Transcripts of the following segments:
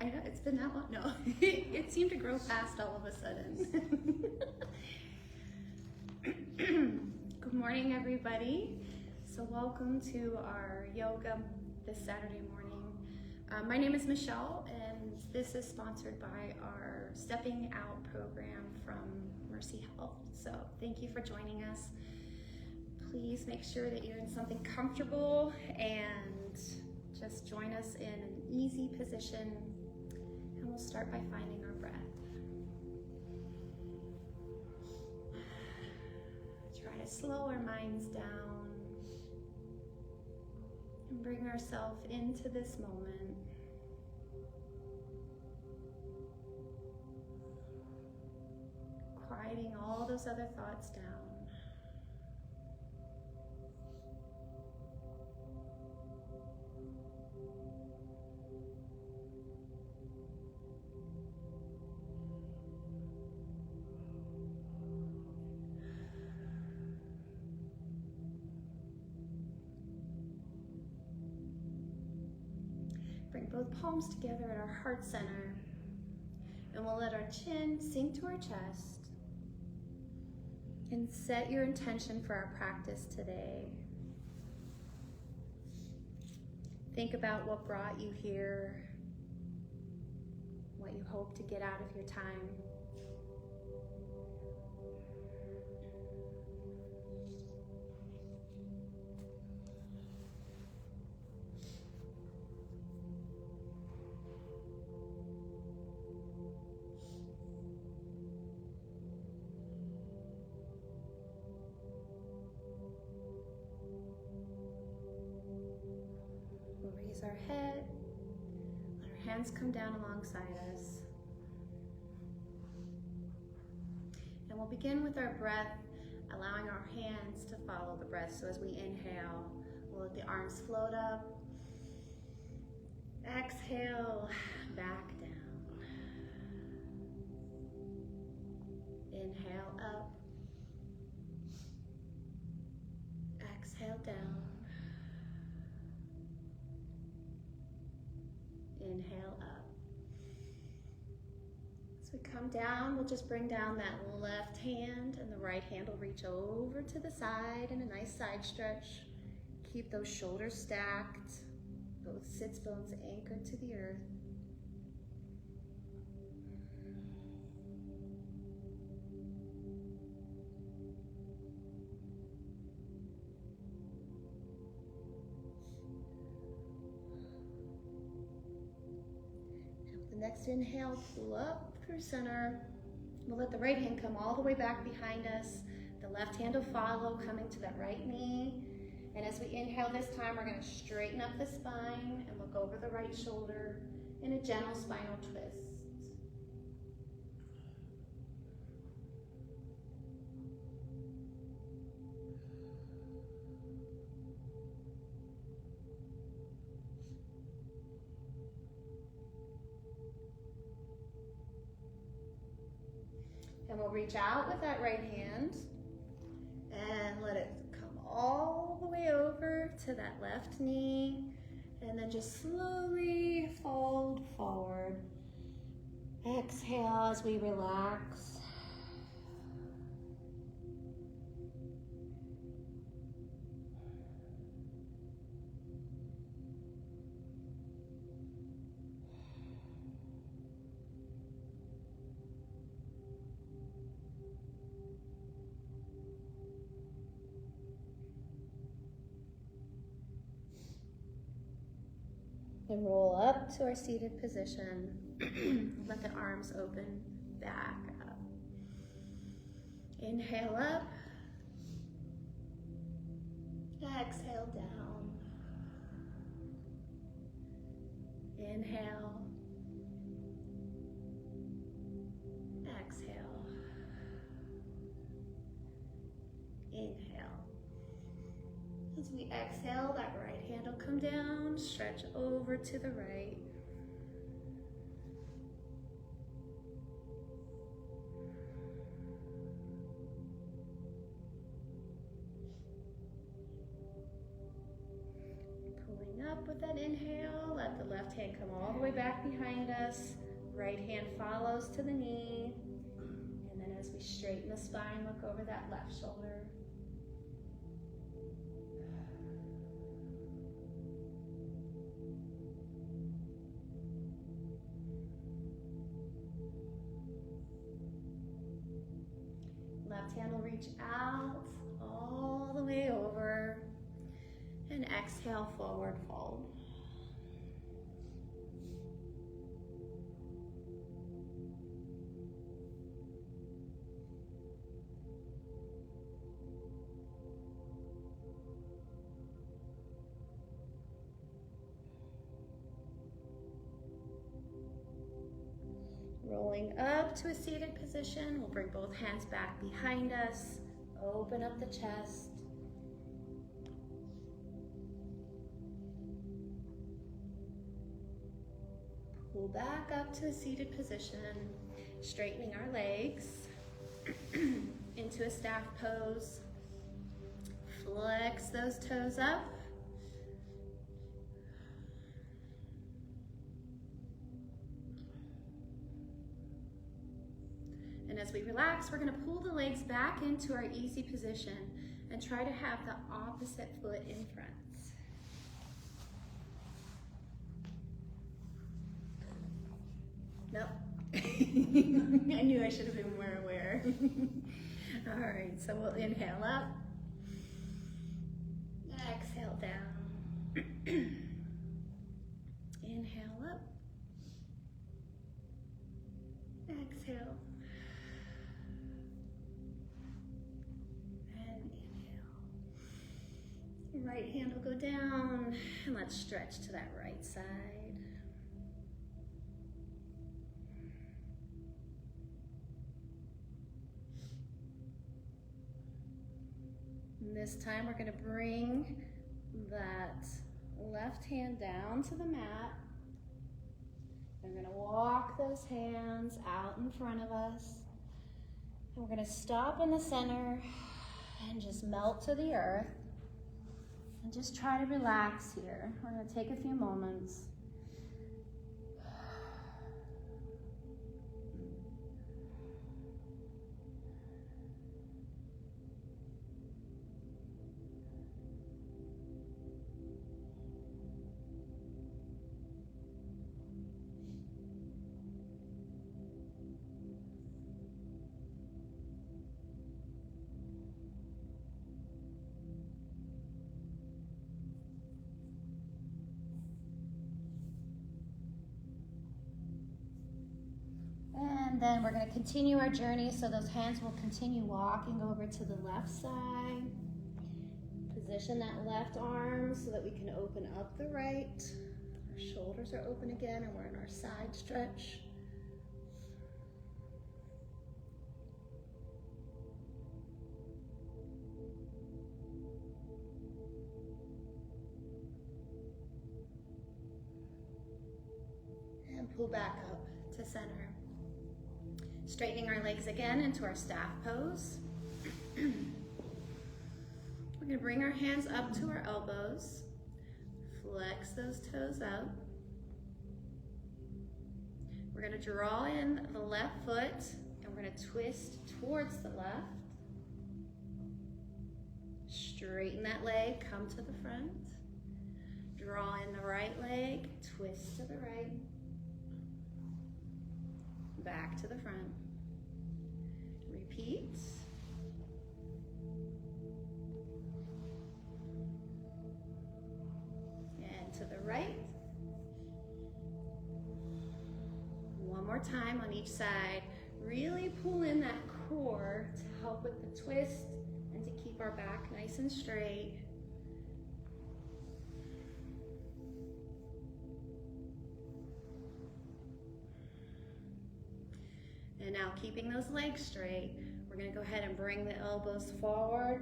I know, it's been that long. No, it seemed to grow fast all of a sudden. Good morning, everybody. So welcome to our yoga this Saturday morning. My name is Michelle, and this is sponsored by our Stepping Out program from Mercy Health. So thank you for joining us. Please make sure that you're in something comfortable and just join us in an easy position. And we'll start by finding our breath. Try to slow our minds down and bring ourselves into this moment. Quieting all those other thoughts down. Bring both palms together at our heart center, and we'll let our chin sink to our chest. And set your intention for our practice today. Think about what brought you here, what you hope to get out of your time. Raise our head, let our hands come down alongside us. And we'll begin with our breath, allowing our hands to follow the breath. So as we inhale, we'll let the arms float up. Exhale, back down. Inhale up. Exhale down. Inhale up. As we come down, we'll just bring down that left hand, and the right hand will reach over to the side in a nice side stretch. Keep those shoulders stacked, both sits bones anchored to the earth. Next inhale, pull up through center. We'll let the right hand come all the way back behind us. The left hand will follow, coming to that right knee. And as we inhale this time, we're going to straighten up the spine and look over the right shoulder in a gentle spinal twist. And we'll reach out with that right hand and let it come all the way over to that left knee, and then just slowly fold forward. Exhale as we relax. And roll up to our seated position. Let the arms open back up. Inhale up. Exhale down. Inhale. Exhale. Inhale. As we exhale, that right hand will come down, stretch over to the right. Pulling up with that inhale, let the left hand come all the way way back behind us. Right hand follows to the knee. And then as we straighten the spine, look over that left shoulder. Left hand will reach out all the way over. And exhale, forward fold. Rolling up to a seated position, we'll bring both hands back behind us, open up the chest. Pull back up to a seated position, straightening our legs into a staff pose. Flex those toes up. And as we relax, we're going to pull the legs back into our easy position and try to have the opposite foot in front. Nope. I knew I should have been more aware. All right, so we'll inhale up. Exhale down. Inhale up. Exhale. And inhale. Right hand will go down, and let's stretch to that right side. And this time we're going to bring that left hand down to the mat. We're going to walk those hands out in front of us. And we're going to stop in the center and just melt to the earth. And just try to relax here. We're going to take a few moments. And then we're going to continue our journey, so those hands will continue walking over to the left side. Position that left arm so that we can open up the right. Our shoulders are open again and we're in our side stretch. And pull back up to center. Straightening our legs again into our staff pose. We're going to bring our hands up to our elbows. Flex those toes out. We're going to draw in the left foot and we're going to twist towards the left. Straighten that leg, come to the front. Draw in the right leg, twist to the right. Back to the front. Repeat. And to the right. One more time on each side. Really pull in that core to help with the twist and to keep our back nice and straight. And now keeping those legs straight, we're going to go ahead and bring the elbows forward,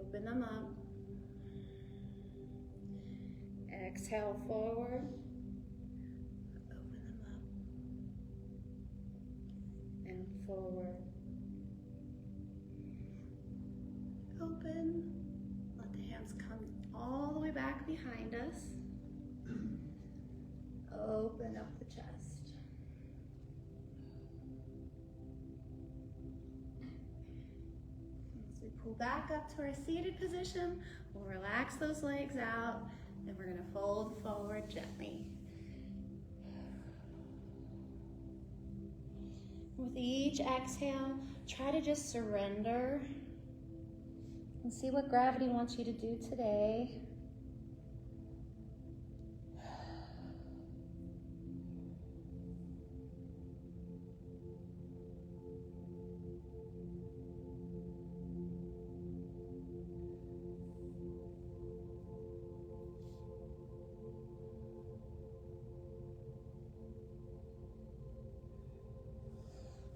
open them up, exhale forward, open them up, and forward, open, let the hands come all the way back behind us, open up the chest. As we pull back up to our seated position, we'll relax those legs out, and we're gonna fold forward gently. With each exhale, try to just surrender and see what gravity wants you to do today.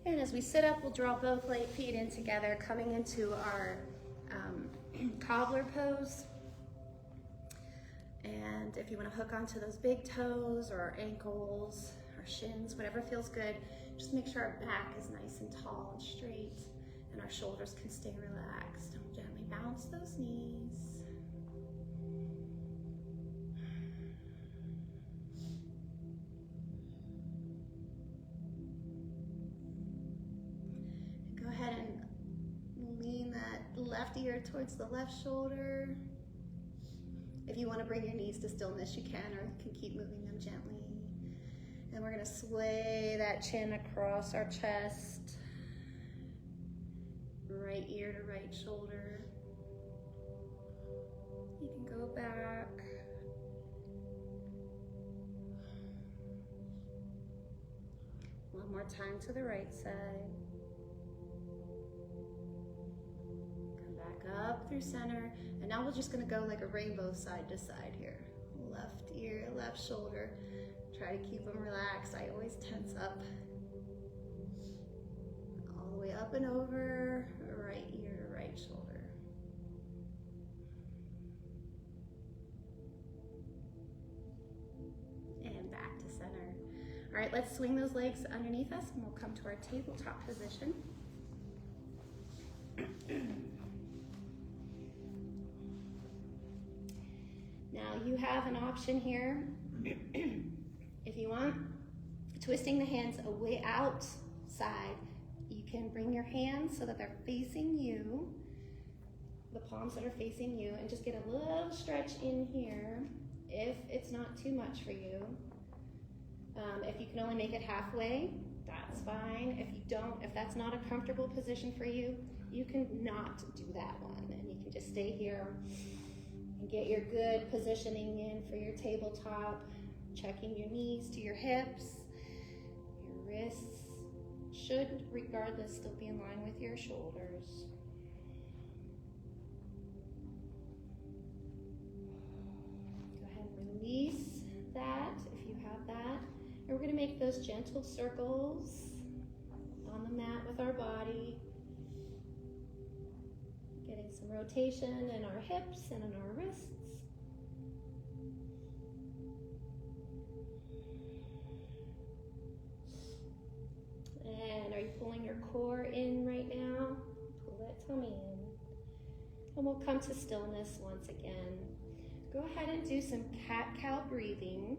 And as we sit up, we'll draw both feet in together, coming into our cobbler pose. And if you want to hook onto those big toes or our ankles or shins, whatever feels good, just make sure our back is nice and tall and straight and our shoulders can stay relaxed. And we'll gently bounce those knees. Go ahead and lean that left ear towards the left shoulder. If you want to bring your knees to stillness, you can, or you can keep moving them gently. And we're going to sway that chin across our chest. Right ear to right shoulder. You can go back. One more time to the right side. Up through center, and now we're just going to go like a rainbow side to side here. Left ear, left shoulder. Try to keep them relaxed. I always tense up. All the way up and over, right ear to right shoulder. And back to center. All right, let's swing those legs underneath us, and we'll come to our tabletop position. Now you have an option here, if you want, twisting the hands away outside. You can bring your hands so that they're facing you, the palms that are facing you, and just get a little stretch in here if it's not too much for you. If you can only make it halfway, that's fine. If you don't, if that's not a comfortable position for you, you can not do that one, and you can just stay here. And get your good positioning in for your tabletop, checking your knees to your hips. Your wrists should, regardless, still be in line with your shoulders. Go ahead and release that if you have that. And we're going to make those gentle circles on the mat with our body. Getting some rotation in our hips and in our wrists. And are you pulling your core in right now? Pull that tummy in. And we'll come to stillness once again. Go ahead and do some cat-cow breathing.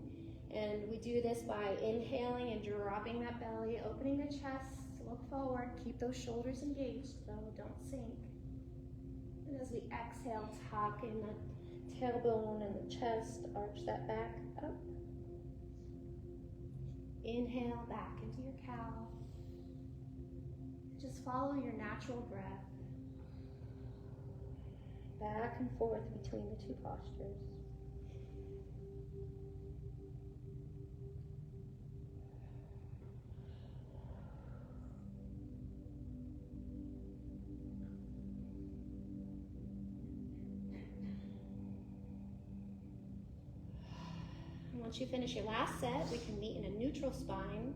And we do this by inhaling and dropping that belly, opening the chest, look forward, keep those shoulders engaged though, don't sink. And as we exhale, tuck in the tailbone and the chest, arch that back up. Inhale back into your cow. Just follow your natural breath. Back and forth between the two postures. Once you finish your last set, we can meet in a neutral spine.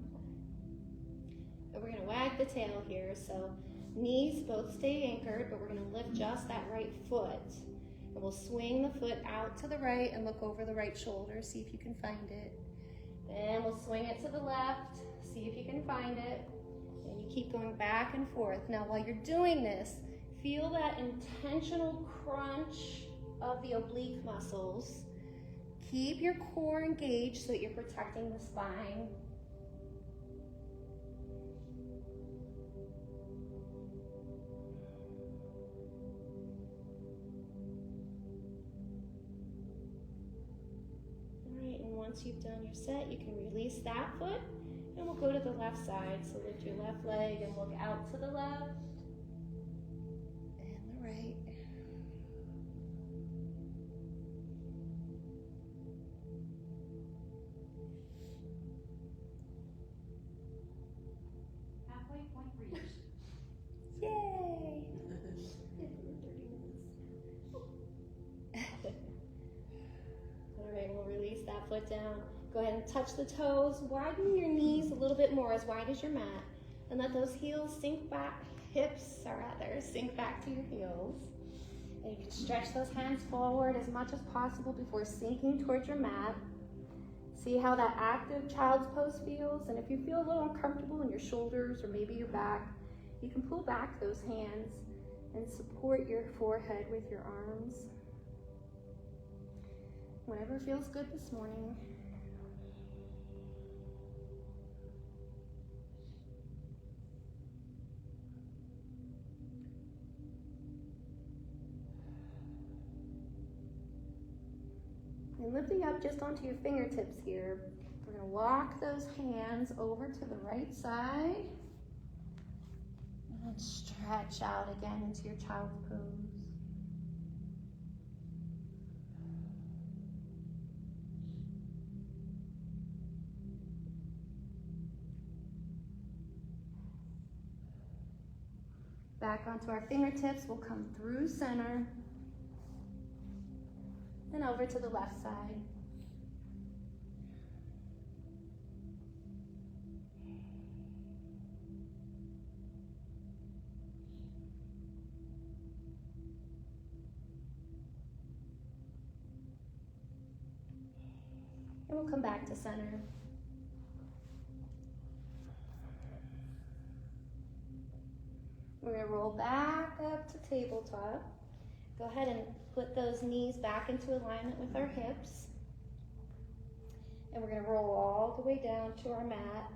And we're going to wag the tail here. So knees both stay anchored, but we're going to lift just that right foot. And we'll swing the foot out to the right and look over the right shoulder, see if you can find it. Then we'll swing it to the left, see if you can find it. And you keep going back and forth. Now while you're doing this, feel that intentional crunch of the oblique muscles. keep your core engaged so that you're protecting the spine. All right, and once you've done your set, you can release that foot, and we'll go to the left side. So lift your left leg and look out to the left and the right. Halfway point reached. Yay! All right, we'll release that foot down. Go ahead and touch the toes. Widen your knees a little bit more, as wide as your mat. And let those heels sink back, sink back to your heels. And you can stretch those hands forward as much as possible before sinking towards your mat. See how that active child's pose feels. And if you feel a little uncomfortable in your shoulders or maybe your back, you can pull back those hands and support your forehead with your arms. Whatever feels good this morning. And lifting up just onto your fingertips here, we're going to walk those hands over to the right side and stretch out again into your child's pose. Back onto our fingertips, we'll come through center and over to the left side. And we'll come back to center. We're going to roll back up to tabletop. Go ahead and put those knees back into alignment with our hips. And we're going to roll all the way down to our mat.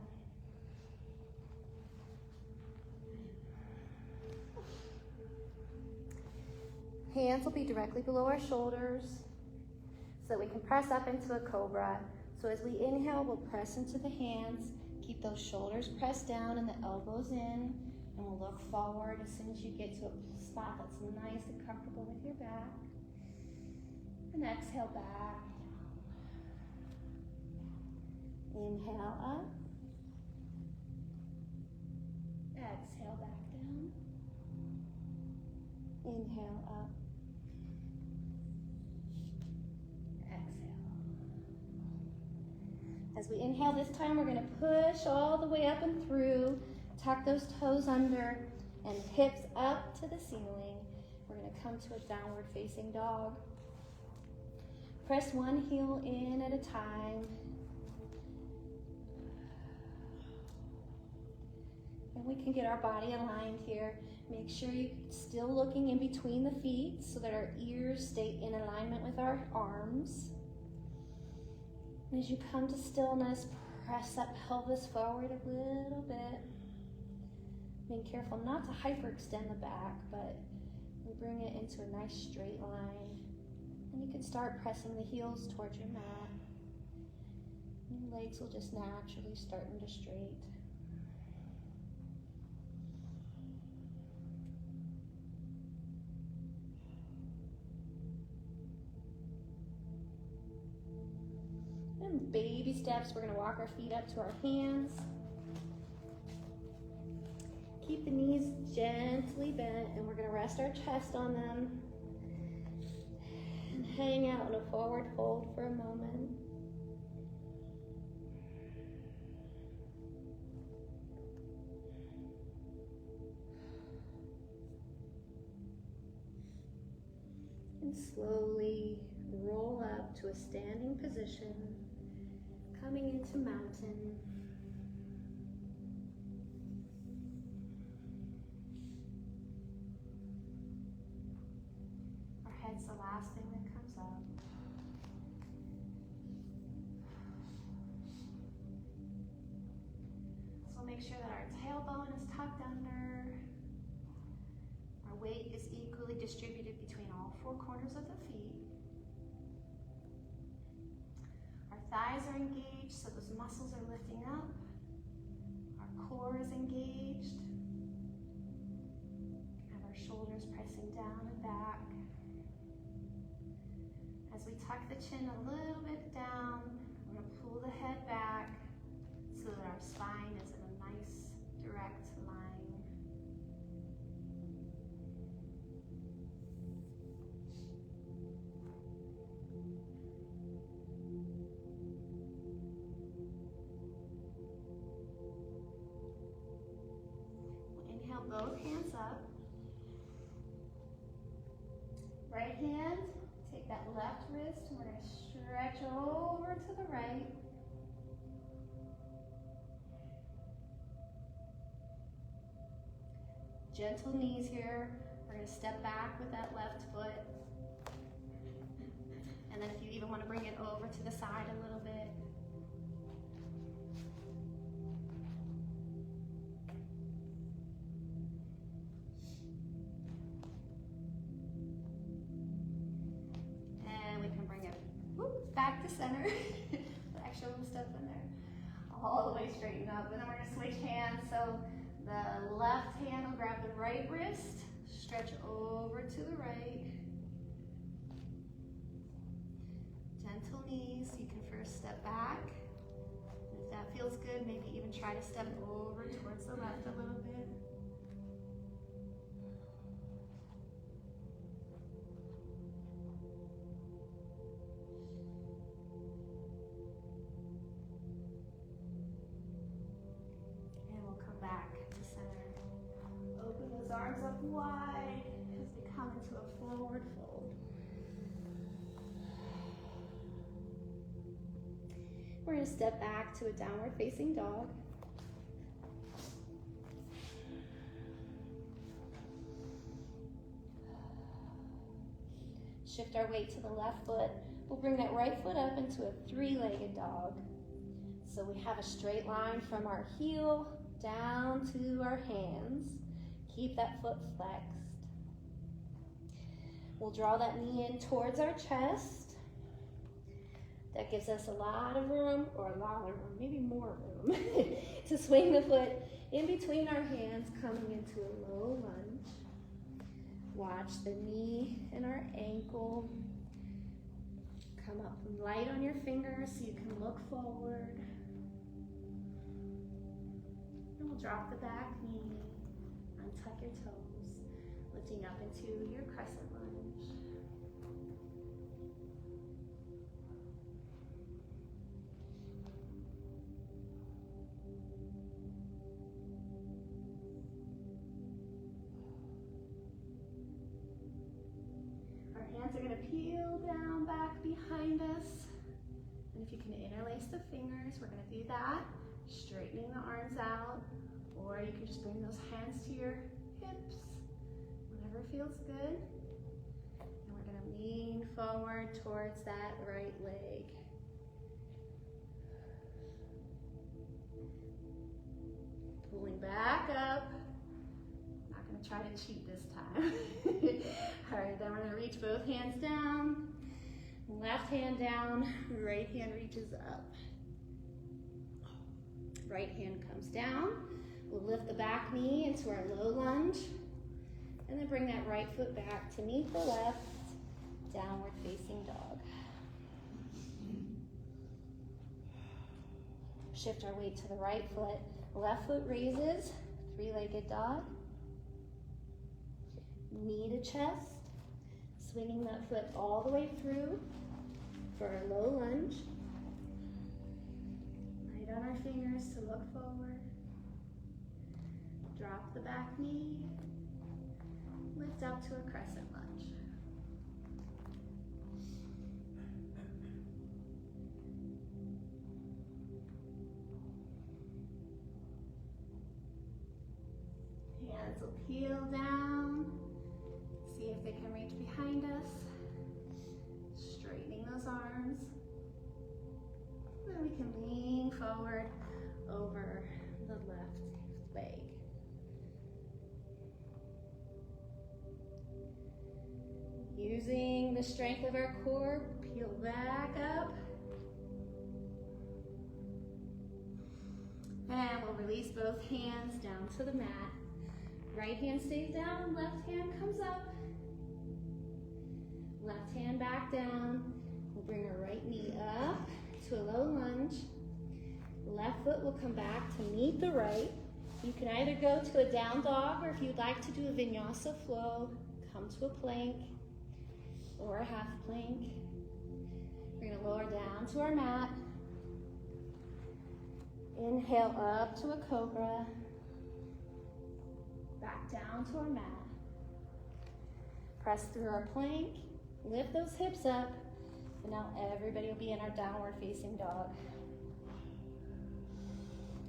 Hands will be directly below our shoulders so that we can press up into a cobra. So as we inhale, we'll press into the hands. Keep those shoulders pressed down and the elbows in. And we'll look forward as soon as you get to a spot that's nice and comfortable with your back. And exhale back. Inhale up. Exhale back down. Inhale up. Exhale. As we inhale this time, we're going to push all the way up and through. Tuck those toes under and hips up to the ceiling. We're going to come to a downward facing dog. Press one heel in at a time. And we can get our body aligned here. Make sure you're still looking in between the feet so that our ears stay in alignment with our arms. And as you come to stillness, press that pelvis forward a little bit. Being careful not to hyperextend the back, but we bring it into a nice straight line. And you can start pressing the heels towards your mat. And your legs will just naturally start into straight. And baby steps, we're going to walk our feet up to our hands. Keep the knees gently bent, and we're going to rest our chest on them and hang out in a forward fold for a moment. And slowly roll up to a standing position, coming into mountain. Our head's the last thing that comes up. make sure that our tailbone is tucked under. Our weight is equally distributed between all four corners of the feet. Our thighs are engaged, so those muscles are lifting up. Our core is engaged. Have our shoulders pressing down and back. As we tuck the chin a little bit down, we're going to pull the head back so that our spine is in a nice direct line. We'll inhale both hands up. Right hand, take that left wrist and we're going to stretch over to the right. Gentle knees here. We're going to step back with that left foot. And then if you even want to bring it over to the side a little bit. And we can bring it back to center. Put extra little stuff in there. All the way straighten up. And then we're going to switch hands. So the left hand will grab the right wrist, stretch over to the right. Gentle knees, you can first step back. And if that feels good, maybe even try to step over towards the left a little bit. Back to center. Open those arms up wide as we come into a forward fold. We're going to step back to a downward facing dog. Shift our weight to the left foot. We'll bring that right foot up into a three-legged dog. So we have a straight line from our heel down to our hands. Keep that foot flexed. We'll draw that knee in towards our chest. That gives us a lot of room, maybe more room, to swing the foot in between our hands, coming into a low lunge. Watch the knee and our ankle come up light on your fingers so you can look forward. And we'll drop the back knee, untuck your toes, lifting up into your crescent lunge. Our hands are going to peel down back behind us. And if you can interlace the fingers, we're going to do that. Straightening the arms out, or you can just bring those hands to your hips, whatever feels good. And we're going to lean forward towards that right leg. Pulling back up. Not going to try to cheat this time. All right, then we're going to reach both hands down. Left hand down, right hand reaches up. Right hand comes down. We'll lift the back knee into our low lunge. And then bring that right foot back to meet the left. Downward facing dog. Shift our weight to the right foot. Left foot raises, three-legged dog. Knee to chest. Swinging that foot all the way through for our low lunge. On our fingers to look forward. Drop the back knee. Lift up to a crescent lunge. Hands will peel down. See if they can reach behind us. Straightening those arms. Then we can lean forward over the left leg. Using the strength of our core, peel back up. And we'll release both hands down to the mat. Right hand stays down, left hand comes up. Left hand back down. We'll bring our right knee up to a low lunge. Left foot will come back to meet the right. You can either go to a down dog, or if you'd like to do a vinyasa flow, come to a plank or a half plank. We're gonna lower down to our mat. Inhale up to a cobra. Back down to our mat. Press through our plank. Lift those hips up. And now everybody will be in our downward facing dog.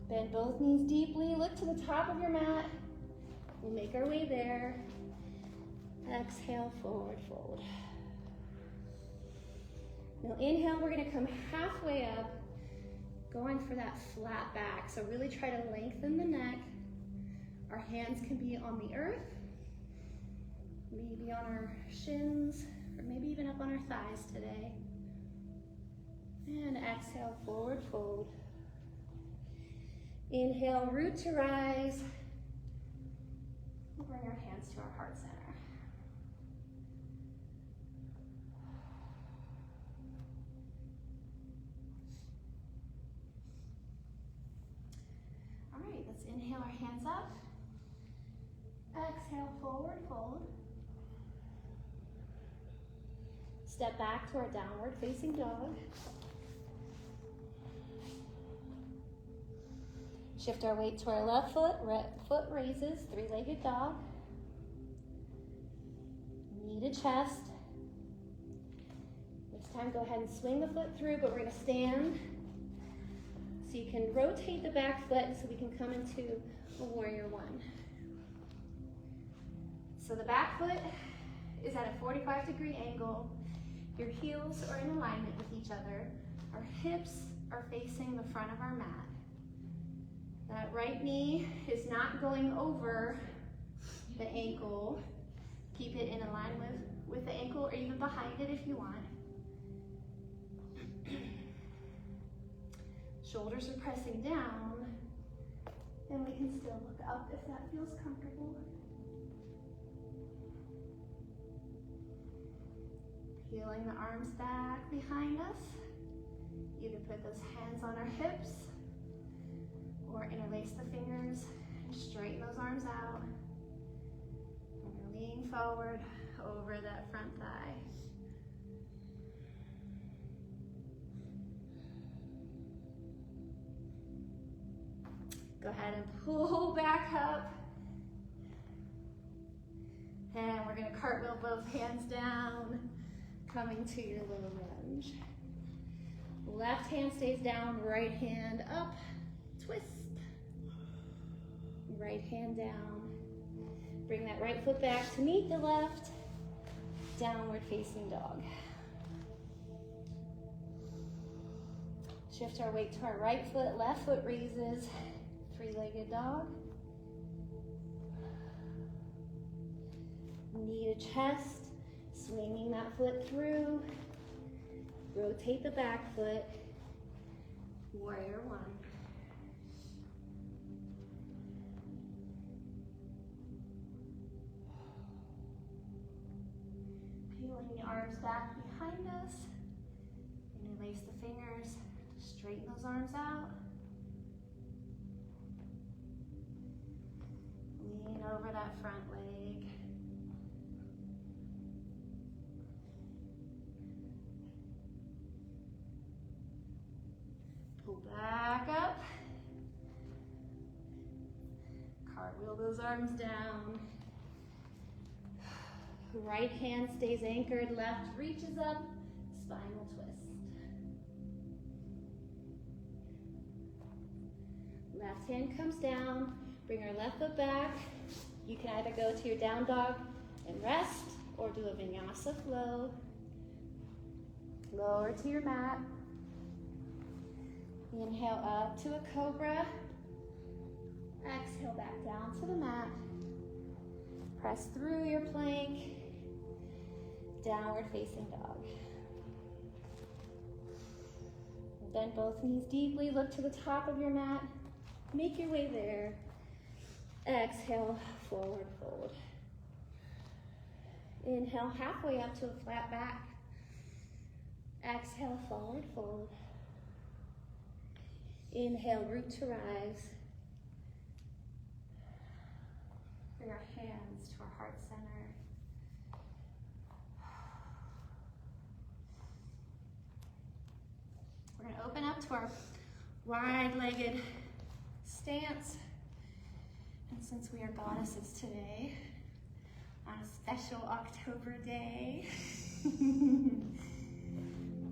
Bend both knees deeply. Look to the top of your mat. We'll make our way there. Exhale, forward fold. Now inhale, we're gonna come halfway up, going for that flat back. So really try to lengthen the neck. Our hands can be on the earth, maybe on our shins, or maybe even up on our thighs today. And exhale, forward fold. Inhale, root to rise. We'll bring our hands to our heart center. All right, let's inhale our hands up. Exhale, forward fold. Step back to our downward facing dog. Shift our weight to our left foot, foot raises, three-legged dog. Knee to chest. This time go ahead and swing the foot through, but we're gonna stand. So you can rotate the back foot so we can come into a warrior one. So the back foot is at a 45-degree angle. Your heels are in alignment with each other. Our hips are facing the front of our mat. That right knee is not going over the ankle. Keep it in alignment with the ankle, or even behind it if you want. Shoulders are pressing down, and we can still look up if that feels comfortable. Peeling the arms back behind us. You can put those hands on our hips, or interlace the fingers and straighten those arms out. We're gonna lean forward over that front thigh. Go ahead and pull back up. And we're gonna cartwheel both hands down, coming to your little lunge. Left hand stays down, right hand up, twist. Right hand down. Bring that right foot back to meet the left. Downward facing dog. Shift our weight to our right foot, left foot raises, three-legged dog. Knee to chest, swinging that foot through. Rotate the back foot, warrior one. Peeling the arms back behind us. Interlace the fingers to straighten those arms out. Lean over that front leg. Pull back up. Cartwheel those arms down. Right hand stays anchored, left reaches up, spinal twist. Left hand comes down, bring our left foot back. You can either go to your down dog and rest, or do a vinyasa flow. Lower to your mat. Inhale up to a cobra. Exhale back down to the mat. Press through your plank. Downward facing dog. Bend both knees deeply. Look to the top of your mat. Make your way there. Exhale, forward fold. Inhale, halfway up to a flat back. Exhale, forward fold. Inhale, root to rise. Bring our hands to our heart center. We're going to open up to our wide-legged stance. And since we are goddesses today, on a special October day, we're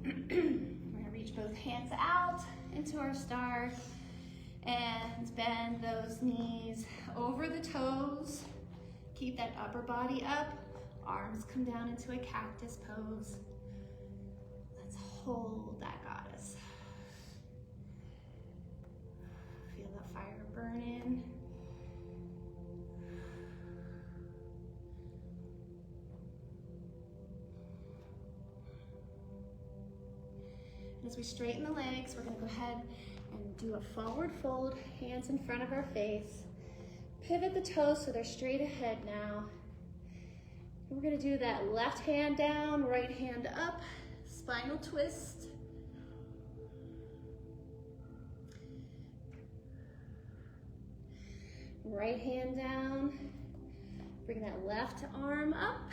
going to reach both hands out into our star and bend those knees over the toes. Keep that upper body up. Arms come down into a cactus pose. Let's hold that goddess. Feel the fire burn in. As we straighten the legs, we're going to go ahead and do a forward fold, hands in front of our face. Pivot the toes so they're straight ahead now. And we're going to do that left hand down, right hand up, spinal twist. Right hand down, bring that left arm up,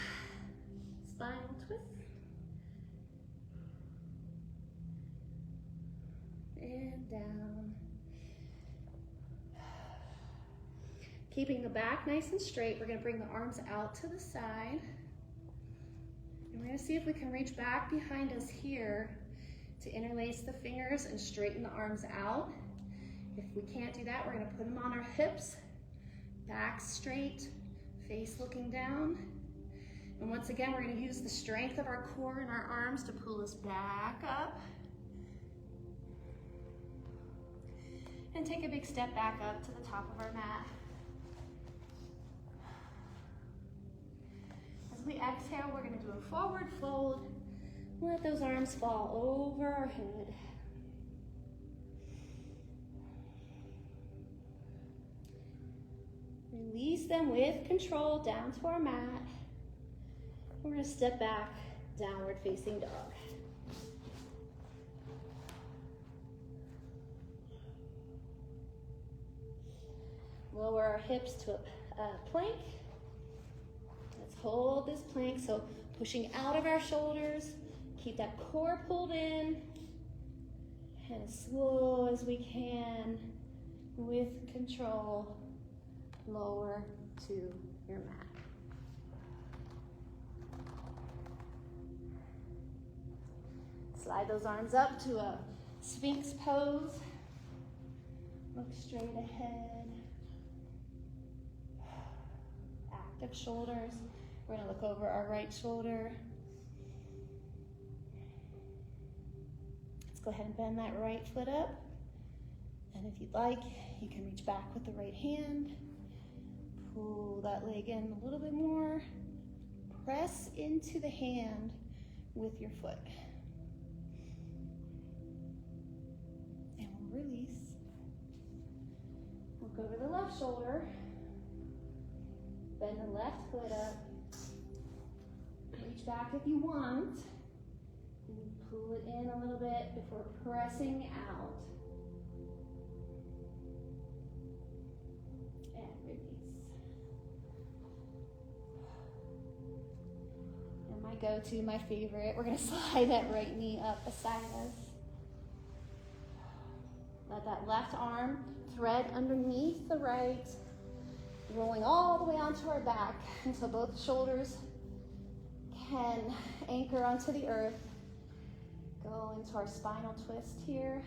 spinal twist. And down. Keeping the back nice and straight, we're going to bring the arms out to the side. And we're going to see if we can reach back behind us here to interlace the fingers and straighten the arms out. If we can't do that, we're going to put them on our hips, back straight, face looking down. And once again, we're going to use the strength of our core and our arms to pull us back up. And take a big step back up to the top of our mat. As we exhale, we're going to do a forward fold. Let those arms fall over our head. Release them with control down to our mat. We're going to step back, downward facing dog. Lower our hips to a plank. Let's hold this plank, so pushing out of our shoulders. Keep that core pulled in. And as slow as we can, with control, lower to your mat. Slide those arms up to a Sphinx pose. Look straight ahead. Active shoulders. We're going to look over our right shoulder. Let's go ahead and bend that right foot up. And if you'd like, you can reach back with the right hand. Pull that leg in a little bit more. Press into the hand with your foot. And we'll release. Look over the left shoulder. Bend the left foot up. Reach back if you want. And pull it in a little bit before pressing out. And release. And my go-to, my favorite, we're going to slide that right knee up beside us. Let that left arm thread underneath the right, rolling all the way onto our back until both shoulders can anchor onto the earth. Go into our spinal twist here.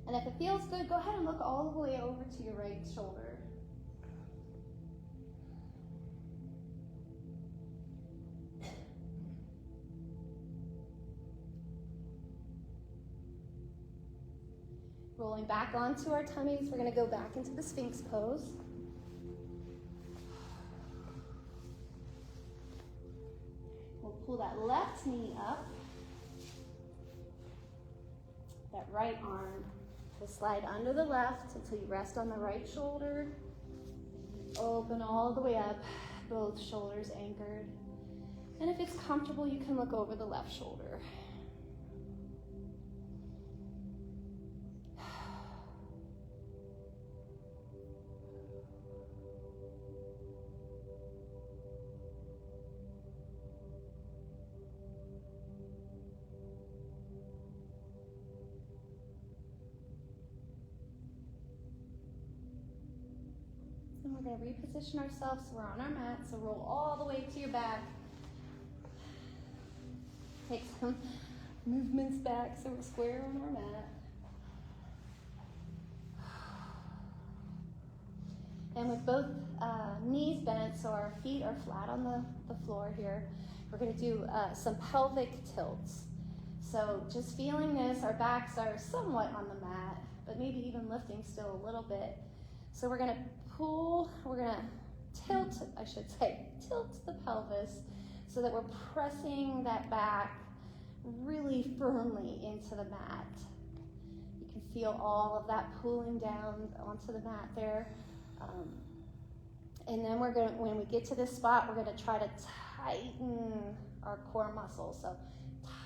And if it feels good, go ahead and look all the way over to your right shoulder. Rolling back onto our tummies, we're gonna go back into the Sphinx pose. We'll pull that left knee up. That right arm will slide under the left until you rest on the right shoulder. Open all the way up, both shoulders anchored. And if it's comfortable, you can look over the left shoulder. And we're going to reposition ourselves so we're on our mat. So roll all the way to your back. Take some movements back so we're square on our mat. And with both knees bent, so our feet are flat on the floor here, we're going to do some pelvic tilts. So just feeling this, our backs are somewhat on the mat, but maybe even lifting still a little bit. So we're going to tilt the pelvis so that we're pressing that back really firmly into the mat. You can feel all of that pulling down onto the mat there. And then when we get to this spot, we're gonna try to tighten our core muscles. So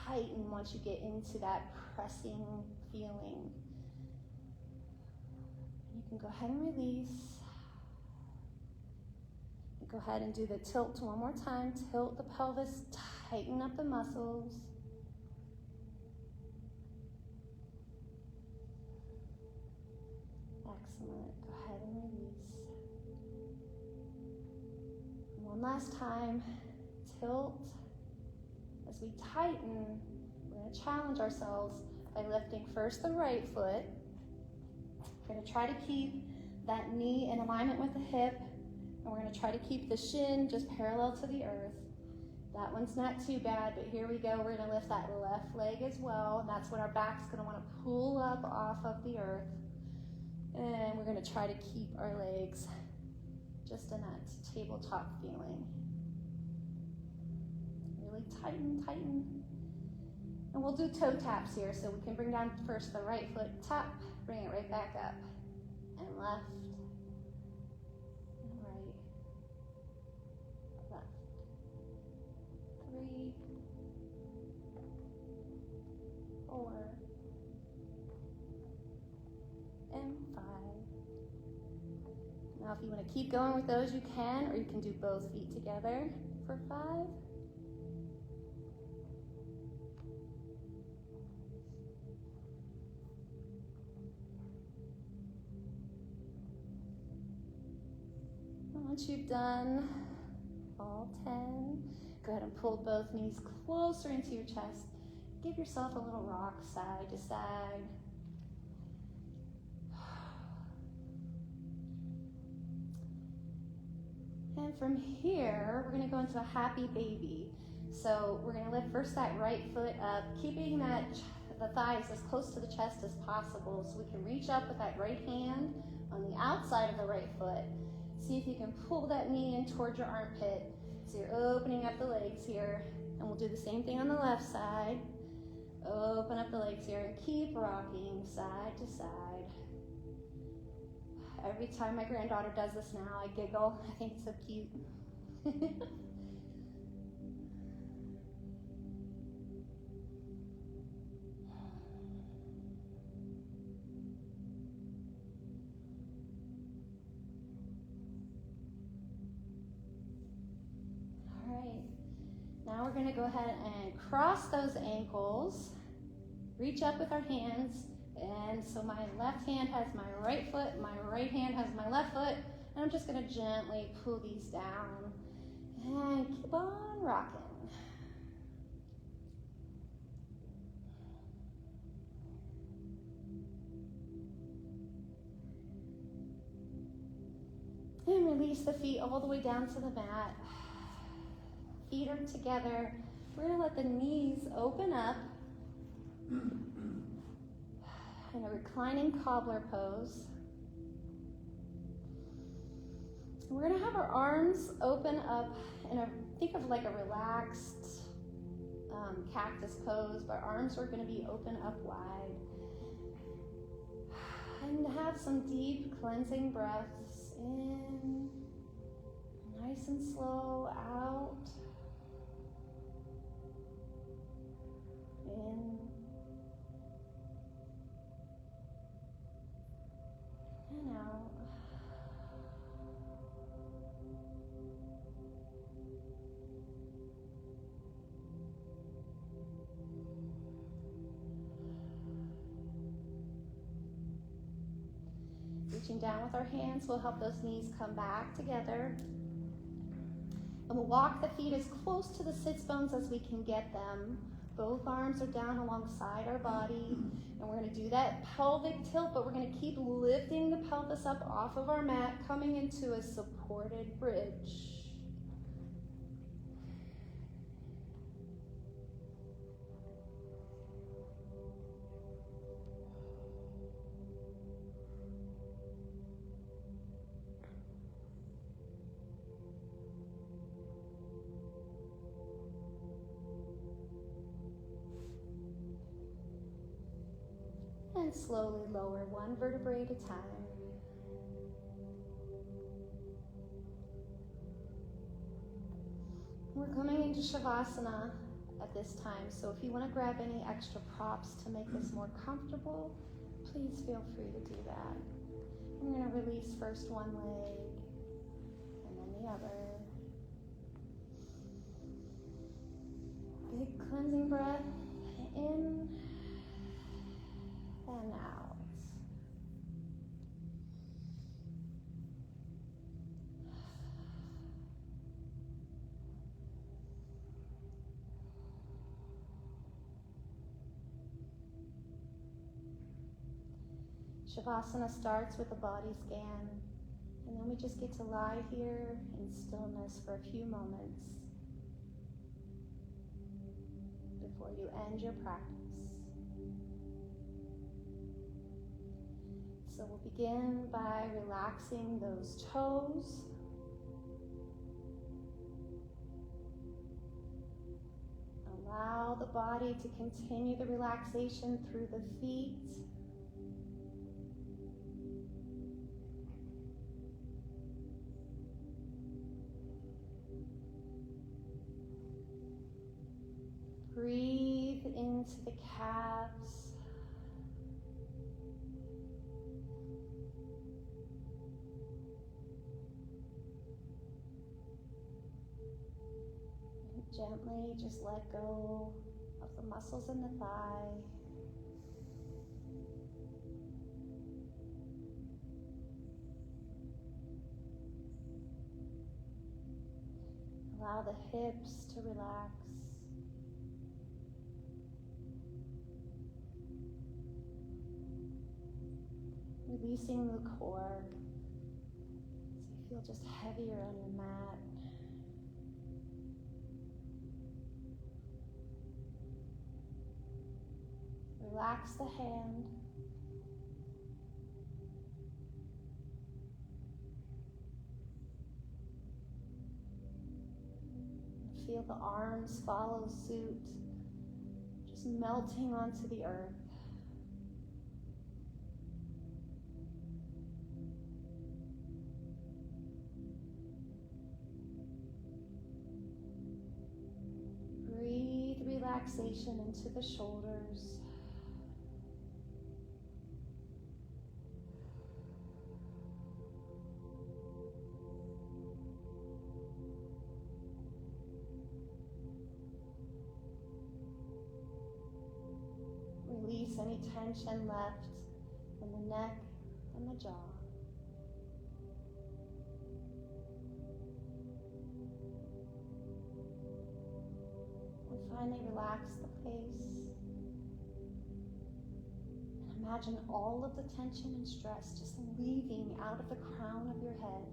tighten once you get into that pressing feeling. You can go ahead and release. Go ahead and do the tilt one more time. Tilt the pelvis, tighten up the muscles. Excellent. Go ahead and release. One last time. Tilt. As we tighten, we're going to challenge ourselves by lifting first the right foot. We're going to try to keep that knee in alignment with the hip. And we're going to try to keep the shin just parallel to the earth. That one's not too bad, but here we go. We're going to lift that left leg as well. And that's when our back's going to want to pull up off of the earth. And we're going to try to keep our legs just in that tabletop feeling. Really tighten, tighten. And we'll do toe taps here. So we can bring down first the right foot, tap, bring it right back up. And left. Left. 3, 4, and 5. Now if you want to keep going with those, you can, or you can do both feet together for 5. Once you've done all 10, go ahead and pull both knees closer into your chest. Give yourself a little rock side to side. And from here, we're going to go into a happy baby. So we're going to lift first that right foot up, keeping the thighs as close to the chest as possible, so we can reach up with that right hand on the outside of the right foot. See if you can pull that knee in towards your armpit. So you're opening up the legs here. And we'll do the same thing on the left side. Open up the legs here and keep rocking side to side. Every time my granddaughter does this now, I giggle. I think it's so cute. Now we're going to go ahead and cross those ankles, reach up with our hands, and so my left hand has my right foot, my right hand has my left foot, and I'm just going to gently pull these down and keep on rocking. And release the feet all the way down to the mat. Feet are together. We're going to let the knees open up in a reclining cobbler pose. We're going to have our arms open up think of like a relaxed cactus pose. Our arms are going to be open up wide. And have some deep cleansing breaths in, nice and slow out, in, and out. Reaching down with our hands will help those knees come back together. And we'll walk the feet as close to the sits bones as we can get them. Both arms are down alongside our body. And we're going to do that pelvic tilt, but we're going to keep lifting the pelvis up off of our mat, coming into a supported bridge. And slowly lower one vertebrae at a time. We're coming into Shavasana at this time, so if you want to grab any extra props to make this more comfortable, please feel free to do that. I'm going to release first one leg and then the other. Big cleansing breath in and out. Shavasana starts with a body scan, and then we just get to lie here in stillness for a few moments before you end your practice. So we'll begin by relaxing those toes. Allow the body to continue the relaxation through the feet. Breathe into the calves. Gently just let go of the muscles in the thigh. Allow the hips to relax. Releasing the core so you feel just heavier on your mat. Relax the hand. Feel the arms follow suit, just melting onto the earth. Breathe relaxation into the shoulders. Release any tension left in the neck and the jaw. And finally relax the face. And imagine all of the tension and stress just leaving out of the crown of your head.